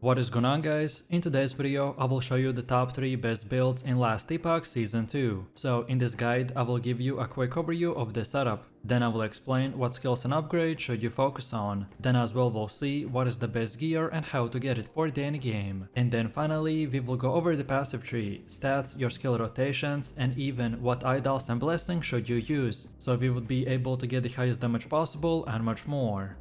What is going on, guys? In today's video I will show you the top 3 best builds in last Epoch Season 2. So in this guide I will give you a quick overview of the setup. Then I will explain what skills and upgrades should you focus on. Then as well we'll see what is the best gear and how to get it for the endgame. And then finally we will go over the passive tree, stats, your skill rotations, and even what idols and blessings should you use, so we would be able to get the highest damage possible and much more.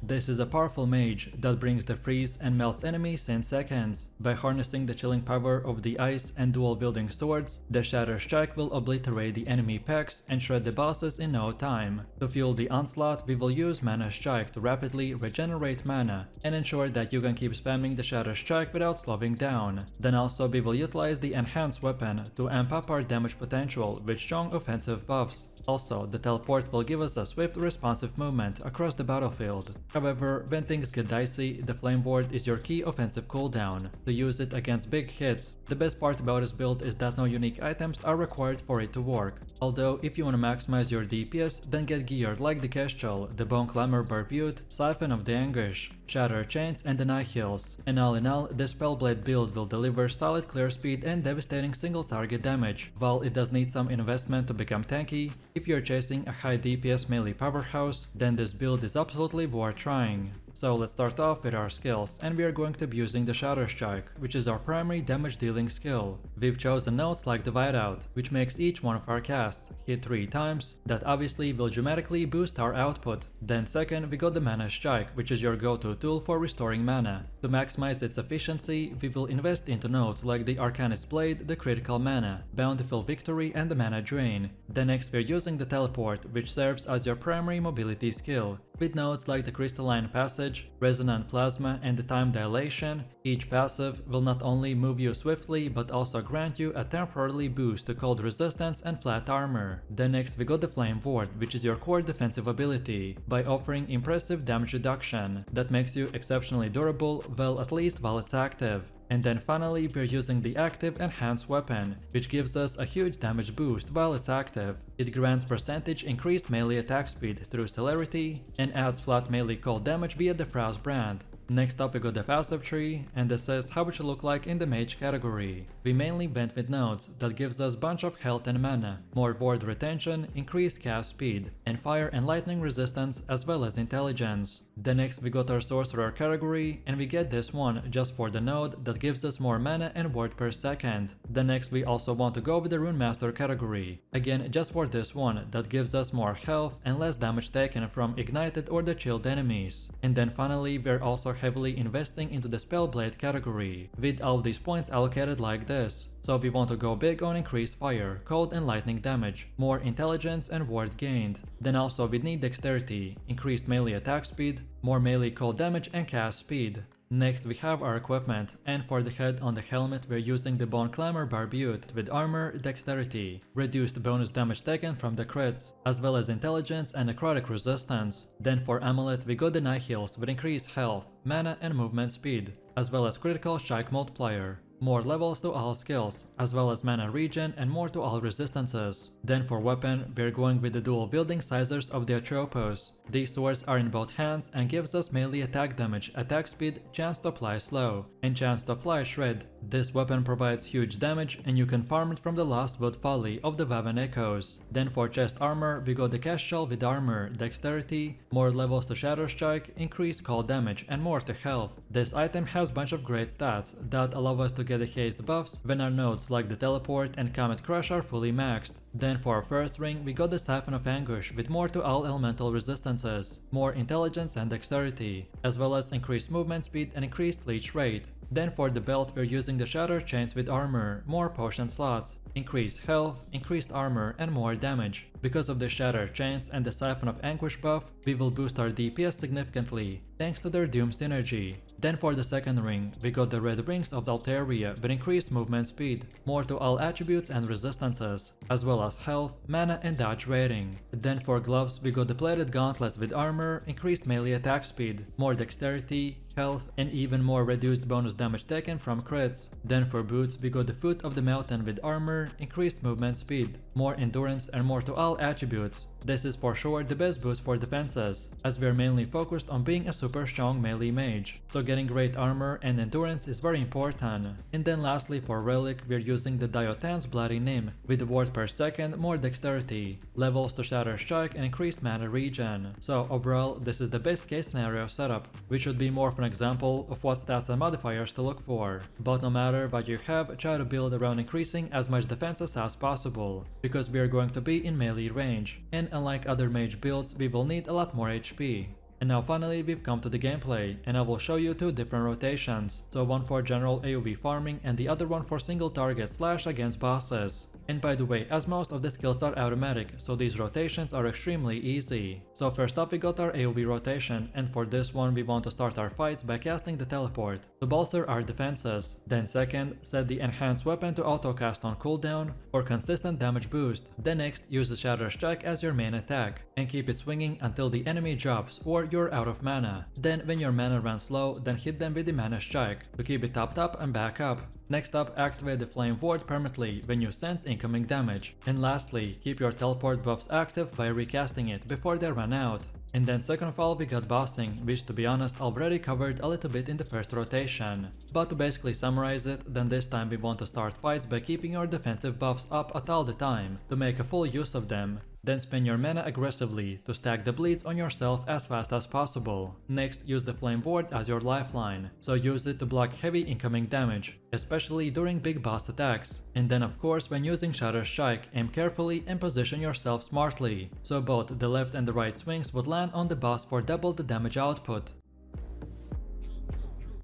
This is a powerful mage that brings the freeze and melts enemies in seconds. By harnessing the chilling power of the ice and dual wielding swords, the Shatter strike will obliterate the enemy packs and shred the bosses in no time. To fuel the onslaught, we will use Mana Strike to rapidly regenerate mana and ensure that you can keep spamming the Shatter strike without slowing down. Then also we will utilize the enhanced weapon to amp up our damage potential with strong offensive buffs. Also, the teleport will give us a swift responsive movement across the battlefield. However, when things get dicey, the flame ward is your key offensive cooldown to use it against big hits. The best part about this build is that no unique items are required for it to work. Although if you want to maximize your DPS, then get geared like the Kestrel, the Bone Clamor Barbute, Siphon of the Anguish, Shatter Chains, and the Nihils. And all in all, the Spellblade build will deliver solid clear speed and devastating single target damage. While it does need some investment to become tanky, if you're chasing a high DPS melee powerhouse, then this build is absolutely worth trying. So let's start off with our skills, and we are going to be using the Shatter Strike, which is our primary damage dealing skill. We've chosen nodes like the Whiteout, which makes each one of our casts hit 3 times. That obviously will dramatically boost our output. Then second, we got the Mana Strike, which is your go-to tool for restoring mana. To maximize its efficiency, we will invest into nodes like the Arcanist Blade, the Critical Mana, Bountiful Victory, and the Mana Drain. Then next we're using the Teleport, which serves as your primary mobility skill. With nodes like the Crystalline Passage, Resonant Plasma, and the Time Dilation, each passive will not only move you swiftly but also grant you a temporarily boost to cold resistance and flat armor. Then next we got the Flame Ward, which is your core defensive ability, by offering impressive damage reduction that makes you exceptionally durable, well, at least while it's active. And then finally we're using the active enhanced weapon, which gives us a huge damage boost while it's active. It grants percentage increased melee attack speed through celerity and adds flat melee cold damage via the Frost brand. Next up we got the passive tree, and this is how it should look like in the mage category. We mainly went with nodes that gives us bunch of health and mana, more ward retention, increased cast speed, and fire and lightning resistance as well as intelligence. Then next we got our sorcerer category, and we get this one just for the node that gives us more mana and ward per second. Then next we also want to go with the rune master category, again just for this one that gives us more health and less damage taken from ignited or the chilled enemies. And then finally we're also heavily investing into the spellblade category, with all of these points allocated like this. So we want to go big on increased fire, cold and lightning damage, more intelligence and ward gained. Then also we need dexterity, increased melee attack speed, more melee cold damage and cast speed. Next we have our equipment, and for the head on the helmet we're using the Bone Clamor Barbute with armor, dexterity, reduced bonus damage taken from the crits, as well as intelligence and necrotic resistance. Then for amulet we got the Nihils with increased health, mana and movement speed, as well as critical strike multiplier. More levels to all skills, as well as mana regen and more to all resistances. Then for weapon, we're going with the dual wielding sizers of the Atropos. These swords are in both hands and gives us melee attack damage, attack speed, chance to apply slow, and chance to apply shred. This weapon provides huge damage and you can farm it from the Lost Wood Folly of the Vaven Echoes. Then for chest armor, we got the Kestrel with armor, dexterity, more levels to Shatter Strike, increased cold damage, and more to health. This item has bunch of great stats that allow us to get the haste buffs when our nodes like the Teleport and Comet Crush are fully maxed. Then for our first ring we got the Siphon of Anguish with more to all elemental resistances, more intelligence and dexterity, as well as increased movement speed and increased leech rate. Then for the belt we're using the Shatter Chains with armor, more potion slots, increased health, increased armor, and more damage. Because of the Shatter Chains and the Siphon of Anguish buff, we will boost our DPS significantly, thanks to their Doom synergy. Then for the second ring, we got the Red Rings of Altaria with increased movement speed, more to all attributes and resistances, as well as health, mana and dodge rating. Then for gloves, we got the Plated Gauntlets with armor, increased melee attack speed, more dexterity, health, and even more reduced bonus damage taken from crits. Then for boots, we got the Foot of the Mountain with armor, increased movement speed, more endurance and more to all attributes, This is for sure the best boost for defenses, as we are mainly focused on being a super strong melee mage, so getting great armor and endurance is very important. And then lastly for relic, we are using the Diotan's Bloody Nim with the ward per second, more dexterity, levels to shatter strike and increased mana regen. So overall, this is the best case scenario setup, which should be more of an example of what stats and modifiers to look for. But no matter what you have, try to build around increasing as much defenses as possible, because we are going to be in melee range, and unlike other mage builds, we will need a lot more HP. And now finally we've come to the gameplay, and I will show you two different rotations, so one for general AoV farming and the other one for single target slash against bosses. And by the way, as most of the skills are automatic, so these rotations are extremely easy. So first up we got our AoV rotation, and for this one we want to start our fights by casting the teleport to bolster our defenses. Then second, set the enhanced weapon to auto cast on cooldown for consistent damage boost. Then next, use the Shatter Strike as your main attack, and keep it swinging until the enemy drops or you're out of mana. Then when your mana runs low, then hit them with the mana strike to keep it topped up and back up. Next up, activate the flame ward permanently when you sense incoming damage. And lastly, keep your teleport buffs active by recasting it before they run out. And then second of all we got bossing, which to be honest already covered a little bit in the first rotation. But to basically summarize it, then this time we want to start fights by keeping your defensive buffs up at all the time to make a full use of them. Then spend your mana aggressively to stack the bleeds on yourself as fast as possible. Next, use the flame ward as your lifeline, so use it to block heavy incoming damage, especially during big boss attacks. And then of course when using Shatter Strike, aim carefully and position yourself smartly, so both the left and the right swings would land on the boss for double the damage output.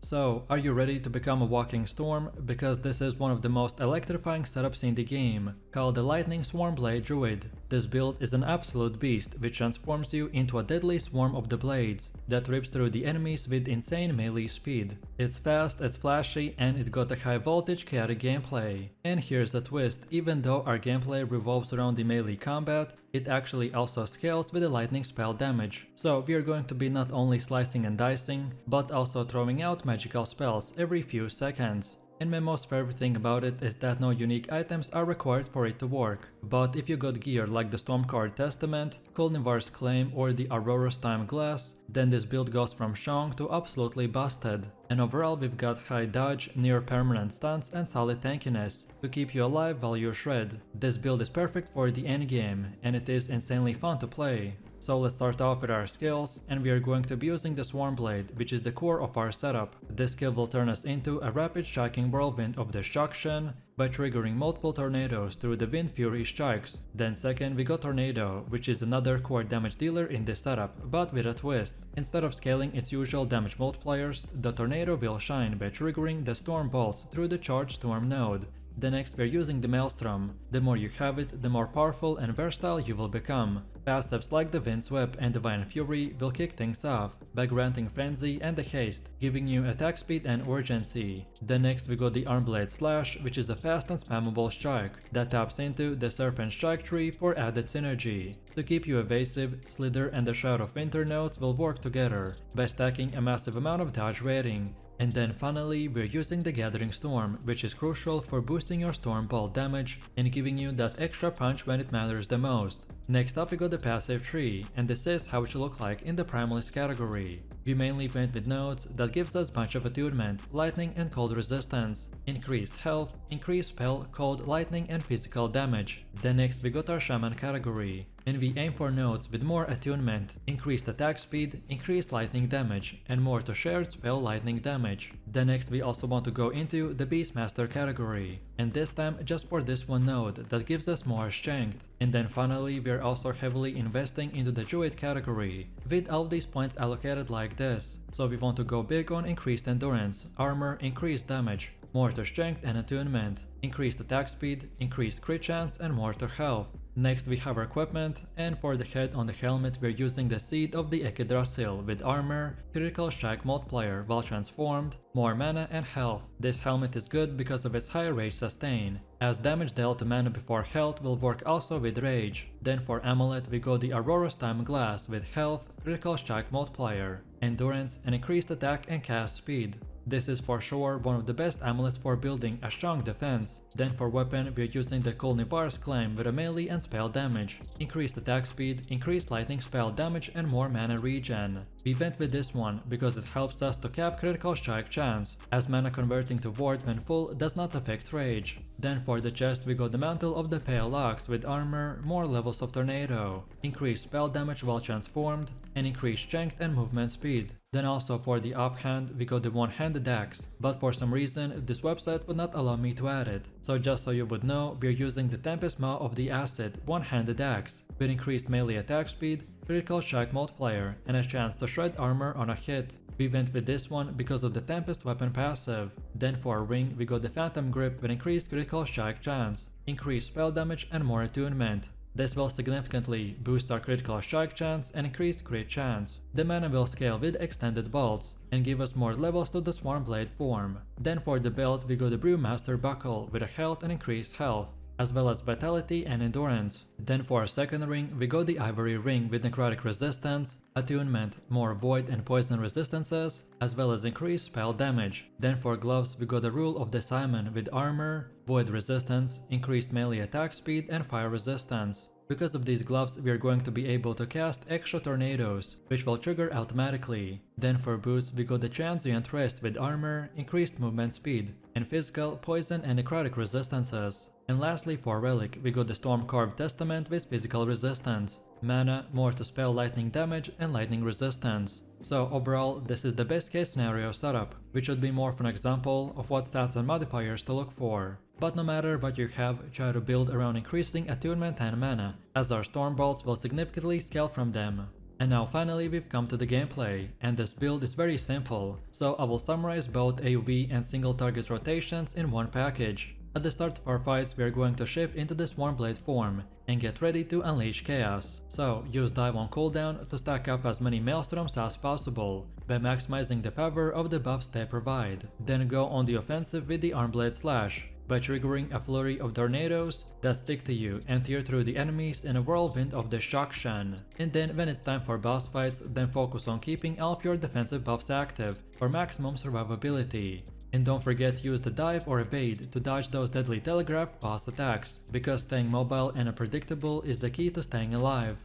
So, are you ready to become a walking storm? Because this is one of the most electrifying setups in the game, called the Lightning Swarmblade Druid. This build is an absolute beast, which transforms you into a deadly swarm of the blades that rips through the enemies with insane melee speed. It's fast, it's flashy, and it got a high voltage chaotic gameplay. And here's the twist, even though our gameplay revolves around the melee combat, it actually also scales with the lightning spell damage. So we are going to be not only slicing and dicing, but also throwing out magical spells every few seconds. And my most favorite thing about it is that no unique items are required for it to work. But if you got gear like the Stormcard Testament, Kulnivar's Claim or the Aurora's Time Glass, then this build goes from strong to absolutely busted. And overall we've got high dodge, near permanent stunts and solid tankiness to keep you alive while you shred. This build is perfect for the endgame, and it is insanely fun to play. So let's start off with our skills, and we are going to be using the Swarmblade, which is the core of our setup. This skill will turn us into a rapid striking whirlwind of destruction by triggering multiple tornadoes through the Wind Fury strikes. Then second we got Tornado, which is another core damage dealer in this setup, but with a twist. Instead of scaling its usual damage multipliers, the Tornado will shine by triggering the Storm Bolts through the Charged Storm node. Then next we're using the Maelstrom. The more you have it, the more powerful and versatile you will become. Passives like the Windsweep and Divine Fury will kick things off by granting Frenzy and the Haste, giving you attack speed and urgency. Then next we got the Armblade Slash, which is a fast and spammable strike that taps into the Serpent Strike tree for added synergy. To keep you evasive, Slither and the Shroud of Winter nodes will work together by stacking a massive amount of dodge rating. And then finally we're using the Gathering Storm, which is crucial for boosting your Storm Bolt damage and giving you that extra punch when it matters the most. Next up we got the passive tree, and this is how it should look like in the Primalist category. We mainly went with nodes that gives us bunch of attunement, lightning and cold resistance, increased health, increased spell, cold, lightning and physical damage. Then next we got our Shaman category, and we aim for nodes with more attunement, increased attack speed, increased lightning damage, and more to shared spell lightning damage. Then next we also want to go into the Beastmaster category, and this time just for this one node that gives us more strength. And then finally we are also heavily investing into the Druid category, with all these points allocated like this. So we want to go big on increased endurance, armor, increased damage, more to strength and attunement, increased attack speed, increased crit chance and more to health. Next we have our equipment, and for the head on the helmet we're using the Seed of the Yggdrasil with armor, critical strike multiplier while transformed, more mana and health. This helmet is good because of its high rage sustain, as damage dealt to mana before health will work also with rage. Then for amulet we got the Aurora's Time Glass with health, critical strike multiplier, endurance and increased attack and cast speed. This is for sure one of the best amulets for building a strong defense. Then for weapon, we're using the Kulnivar's Claim with a melee and spell damage, increased attack speed, increased lightning spell damage and more mana regen. We went with this one because it helps us to cap critical strike chance, as mana converting to ward when full does not affect rage. Then for the chest we got the Mantle of the Pale Ox with armor, more levels of Tornado, increased spell damage while transformed, and increased strength and movement speed. Then also for the offhand we got the one-handed axe, but for some reason this website would not allow me to add it. So just so you would know, we're using the Tempest Maw of the Acid one-handed axe, with increased melee attack speed, critical strike multiplier, and a chance to shred armor on a hit. We went with this one because of the Tempest weapon passive. Then for a ring we got the Phantom Grip with increased critical strike chance, increased spell damage and more attunement. This will significantly boost our critical strike chance and increased crit chance. The mana will scale with extended bolts and give us more levels to the Swarmblade form. Then for the belt we got the Brewmaster Buckle with a health and increased health, as well as vitality and endurance. Then for our second ring we got the Ivory Ring with necrotic resistance, attunement, more void and poison resistances, as well as increased spell damage. Then for gloves we got the Rule of the Simon with armor, void resistance, increased melee attack speed and fire resistance. Because of these gloves we are going to be able to cast extra tornadoes, which will trigger automatically. Then for boots we got the Transient Wrist with armor, increased movement speed, and physical, poison and necrotic resistances. And lastly for relic we got the Storm-Carved Testament with physical resistance, mana, more to spell lightning damage and lightning resistance. So overall this is the best case scenario setup, which should be more of an example of what stats and modifiers to look for. But no matter what you have, try to build around increasing attunement and mana, as our storm bolts will significantly scale from them. And now finally we've come to the gameplay, and this build is very simple, so I will summarize both AoE and single target rotations in one package. At the start of our fights we are going to shift into the Swarmblade form and get ready to unleash chaos. So use dive on cooldown to stack up as many maelstroms as possible by maximizing the power of the buffs they provide. Then go on the offensive with the Armblade Slash by triggering a flurry of tornadoes that stick to you and tear through the enemies in a whirlwind of destruction. And then when it's time for boss fights, then focus on keeping all of your defensive buffs active for maximum survivability. And don't forget to use the dive or evade to dodge those deadly telegraph boss attacks, because staying mobile and unpredictable is the key to staying alive.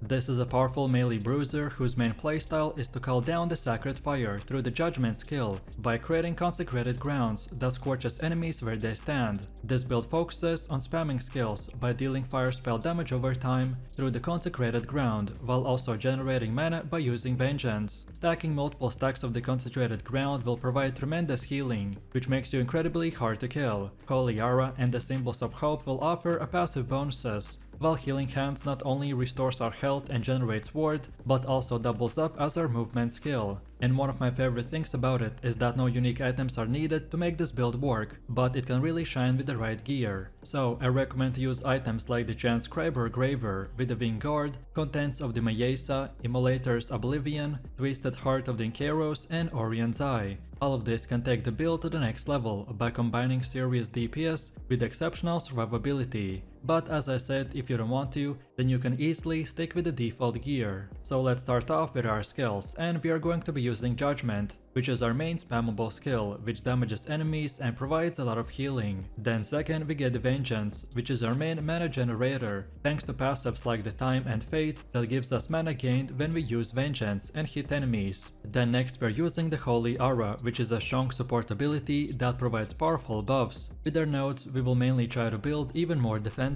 This is a powerful melee bruiser whose main playstyle is to call down the sacred fire through the Judgement skill by creating consecrated grounds that scorches enemies where they stand. This build focuses on spamming skills by dealing fire spell damage over time through the consecrated ground, while also generating mana by using vengeance. Stacking multiple stacks of the concentrated ground will provide tremendous healing, which makes you incredibly hard to kill. Holy Aura and the Symbols of Hope will offer a passive bonuses, while Healing Hands not only restores our health and generates ward, but also doubles up as our movement skill. And one of my favorite things about it is that no unique items are needed to make this build work, but it can really shine with the right gear. So I recommend to use items like the Transcriber Graver with the Wing Guard, Contents of the Mayesa, Immolator's Oblivion, Twisted Heart of the Inkeros, and Orion's Eye. All of this can take the build to the next level by combining serious DPS with exceptional survivability. But as I said, if you don't want to, then you can easily stick with the default gear. So let's start off with our skills, and we are going to be using Judgement, which is our main spammable skill, which damages enemies and provides a lot of healing. Then second we get the Vengeance, which is our main mana generator, thanks to passives like the Time and Fate that gives us mana gained when we use Vengeance and hit enemies. Then next we're using the Holy Aura, which is a strong support ability that provides powerful buffs. With our nodes we will mainly try to build even more defenses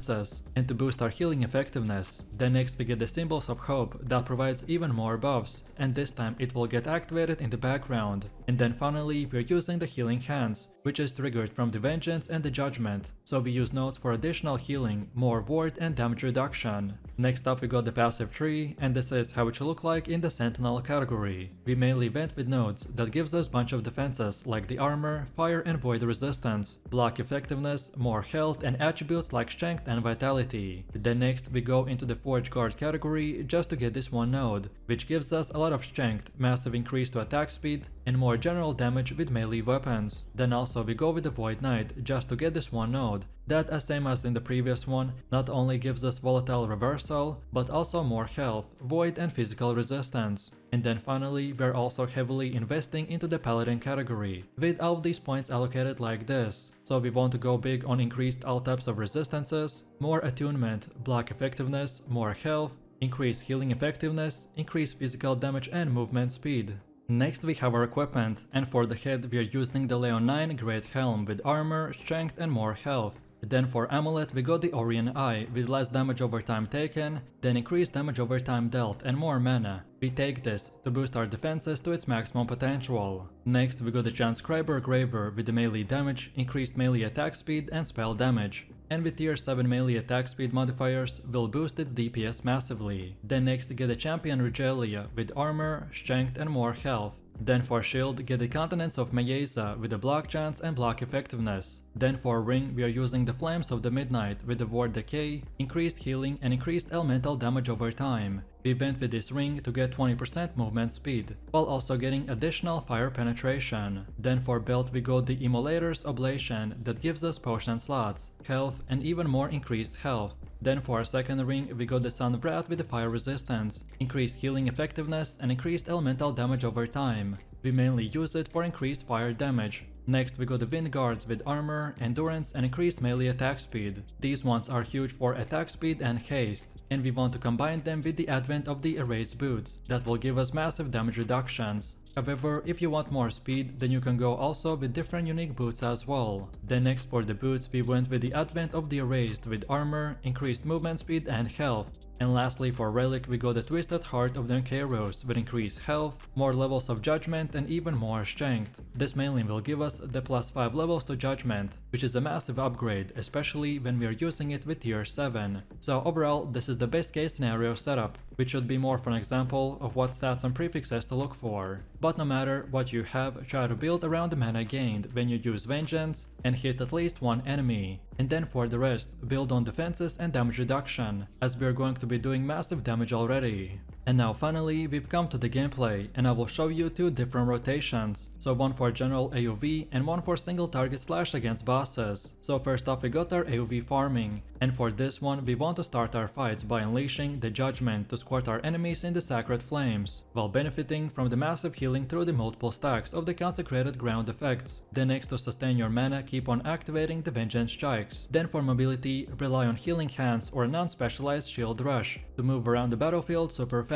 and to boost our healing effectiveness. Then next we get the Symbols of Hope that provides even more buffs, and this time it will get activated in the background. And then finally we're using the Healing Hands, which is triggered from the Vengeance and the Judgement, so we use nodes for additional healing, more ward and damage reduction. Next up we got the passive tree, and this is how it should look like in the Sentinel category. We mainly went with nodes that gives us bunch of defenses like the armor, fire and void resistance, block effectiveness, more health and attributes like strength and vitality. Then next we go into the Forge Guard category just to get this one node, which gives us a lot of strength, massive increase to attack speed, and more general damage with melee weapons. Then also we go with the Void Knight just to get this one node, that as same as in the previous one, not only gives us volatile reversal, but also more health, void and physical resistance. And then finally, we're also heavily investing into the paladin category, with all of these points allocated like this. So we want to go big on increased all types of resistances, more attunement, block effectiveness, more health, increased healing effectiveness, increased physical damage and movement speed. Next we have our equipment, and for the head we are using the Leon 9 Great Helm with armor, strength and more health. Then for amulet we got the Orion Eye with less damage over time taken, then increased damage over time dealt and more mana. We take this to boost our defenses to its maximum potential. Next we got the Transcriber Graver with the melee damage, increased melee attack speed and spell damage. And with tier 7 melee attack speed modifiers will boost its DPS massively. Then next get the Champion Regalia with armor, strength and more health. Then for shield get the Continents of Mayeza with the block chance and block effectiveness. Then for ring we are using the Flames of the Midnight with the Ward Decay, increased healing and increased elemental damage over time. We went with this ring to get 20% movement speed, while also getting additional fire penetration. Then for belt we got the Immolator's Oblation that gives us potion slots, health and even more increased health. Then for our second ring we got the Sun Wrath with the fire resistance, increased healing effectiveness and increased elemental damage over time. We mainly use it for increased fire damage. Next we got the Wind Guards with armor, endurance and increased melee attack speed. These ones are huge for attack speed and haste, and we want to combine them with the advent of the Erased Boots, that will give us massive damage reductions. However, if you want more speed, then you can go also with different unique boots as well. Then next for the boots we went with the advent of the Erased with armor, increased movement speed and health. And lastly for relic we got the Twisted Heart of the Uncaros with increased health, more levels of judgment and even more strength. This mainly will give us the +5 levels to judgment, which is a massive upgrade, especially when we are using it with tier 7. So overall this is the best case scenario setup, which should be more for an example of what stats and prefixes to look for. But no matter what you have, try to build around the mana gained when you use Vengeance and hit at least one enemy. And then for the rest, build on defenses and damage reduction, as we are going to be doing massive damage already. And now finally we've come to the gameplay, and I will show you two different rotations, so one for general AoV and one for single target slash against bosses. So first off we got our AoV farming, and for this one we want to start our fights by unleashing the Judgement to squirt our enemies in the Sacred Flames, while benefiting from the massive healing through the multiple stacks of the Consecrated Ground effects. Then next to sustain your mana keep on activating the Vengeance Strikes. Then for mobility rely on Healing Hands or a non-specialized Shield Rush to move around the battlefield super fast.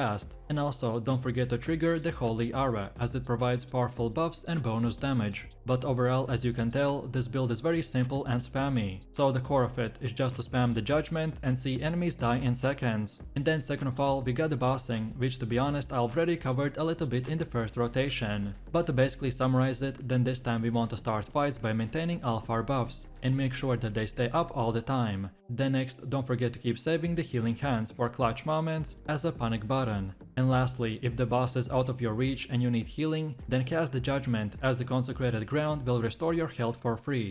And also don't forget to trigger the Holy Aura, as it provides powerful buffs and bonus damage. But overall, as you can tell, this build is very simple and spammy, so the core of it is just to spam the Judgement and see enemies die in seconds. And then second of all we got the bossing, which to be honest I already covered a little bit in the first rotation. But to basically summarize it, then this time we want to start fights by maintaining all of our buffs and make sure that they stay up all the time. Then next, don't forget to keep saving the Healing Hands for clutch moments as a panic button. And lastly, if the boss is out of your reach and you need healing, then cast the Judgement, as the Consecrated Ground will restore your health for free.